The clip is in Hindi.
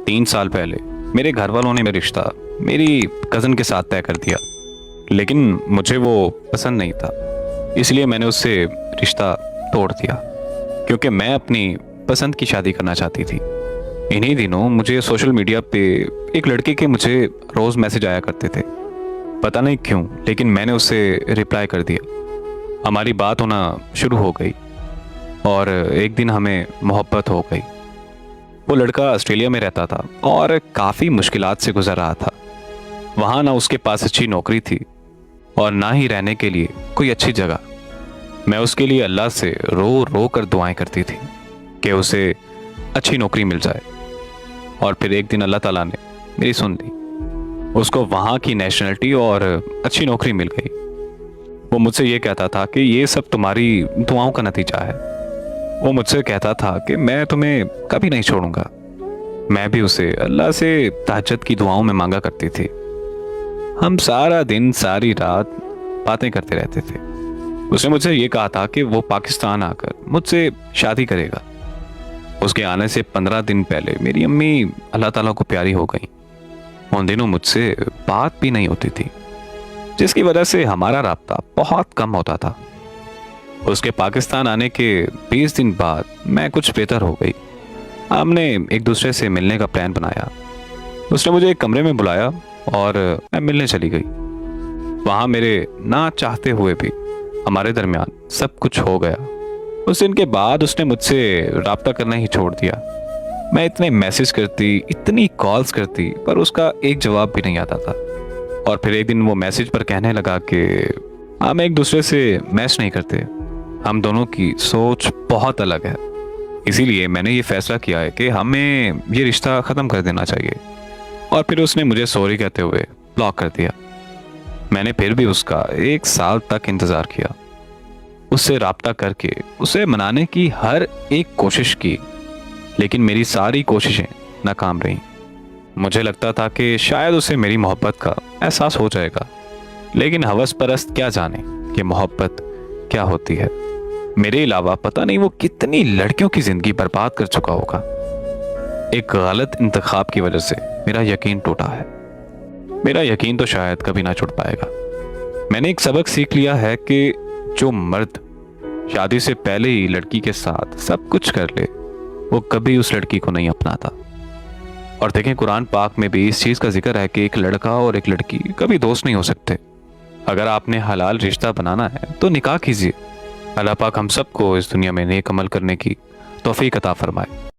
3 साल पहले मेरे घर वालों ने मेरा रिश्ता मेरी कज़न के साथ तय कर दिया, लेकिन मुझे वो पसंद नहीं था। इसलिए मैंने उससे रिश्ता तोड़ दिया, क्योंकि मैं अपनी पसंद की शादी करना चाहती थी। इन्हीं दिनों मुझे सोशल मीडिया पे एक लड़के के मुझे रोज़ मैसेज आया करते थे। पता नहीं क्यों, लेकिन मैंने उसे रिप्लाई कर दिया। हमारी बात होना शुरू हो गई और एक दिन हमें मोहब्बत हो गई। वो लड़का ऑस्ट्रेलिया में रहता था और काफ़ी मुश्किलात से गुजर रहा था। वहाँ ना उसके पास अच्छी नौकरी थी और ना ही रहने के लिए कोई अच्छी जगह। मैं उसके लिए अल्लाह से रो रो कर दुआएं करती थी कि उसे अच्छी नौकरी मिल जाए। और फिर एक दिन अल्लाह ताला ने मेरी सुन ली। उसको वहाँ की नेशनलिटी और अच्छी नौकरी मिल गई। वो मुझसे ये कहता था कि ये सब तुम्हारी दुआओं का नतीजा है। वो मुझसे कहता था कि मैं तुम्हें कभी नहीं छोड़ूंगा। मैं भी उसे अल्लाह से तहज्जुद की दुआओं में मांगा करती थी। हम सारा दिन सारी रात बातें करते रहते थे। उसने मुझसे ये कहा था कि वो पाकिस्तान आकर मुझसे शादी करेगा। उसके आने से 15 दिन पहले मेरी अम्मी अल्लाह ताला को प्यारी हो गई। उन दिनों मुझसे बात भी नहीं होती थी, जिसकी वजह से हमारा राब्ता बहुत कम होता था। उसके पाकिस्तान आने के 20 दिन बाद मैं कुछ बेहतर हो गई। हमने एक दूसरे से मिलने का प्लान बनाया। उसने मुझे एक कमरे में बुलाया और मैं मिलने चली गई। वहाँ मेरे ना चाहते हुए भी हमारे दरमियान सब कुछ हो गया। उस दिन के बाद उसने मुझसे राब्ता करना ही छोड़ दिया। मैं इतने मैसेज करती, इतनी कॉल्स करती, पर उसका एक जवाब भी नहीं आता था। और फिर एक दिन वो मैसेज पर कहने लगा कि हम एक दूसरे से मैच नहीं करते, हम दोनों की सोच बहुत अलग है। इसीलिए मैंने ये फैसला किया है कि हमें ये रिश्ता ख़त्म कर देना चाहिए। और फिर उसने मुझे सॉरी कहते हुए ब्लॉक कर दिया। मैंने फिर भी उसका 1 साल तक इंतज़ार किया, उससे राब्ता करके उसे मनाने की हर एक कोशिश की, लेकिन मेरी सारी कोशिशें नाकाम रहीं। मुझे लगता था कि शायद उसे मेरी मोहब्बत का एहसास हो जाएगा, लेकिन हवस परस्त क्या जाने कि मोहब्बत क्या होती है। मेरे अलावा पता नहीं वो कितनी लड़कियों की जिंदगी बर्बाद कर चुका होगा। एक गलत इंतखाब की वजह से मेरा यकीन टूटा है। मेरा यकीन तो शायद कभी ना छूट पाएगा। मैंने एक सबक सीख लिया है कि जो मर्द शादी से पहले ही लड़की के साथ सब कुछ कर ले, वो कभी उस लड़की को नहीं अपनाता। और देखें, कुरान पाक में भी इस चीज़ का जिक्र है कि एक लड़का और एक लड़की कभी दोस्त नहीं हो सकते। अगर आपने हलाल रिश्ता बनाना है तो निकाह कीजिए। अल्लाह पाक हम सबको इस दुनिया में नेक अमल करने की तौफीक अता फरमाए।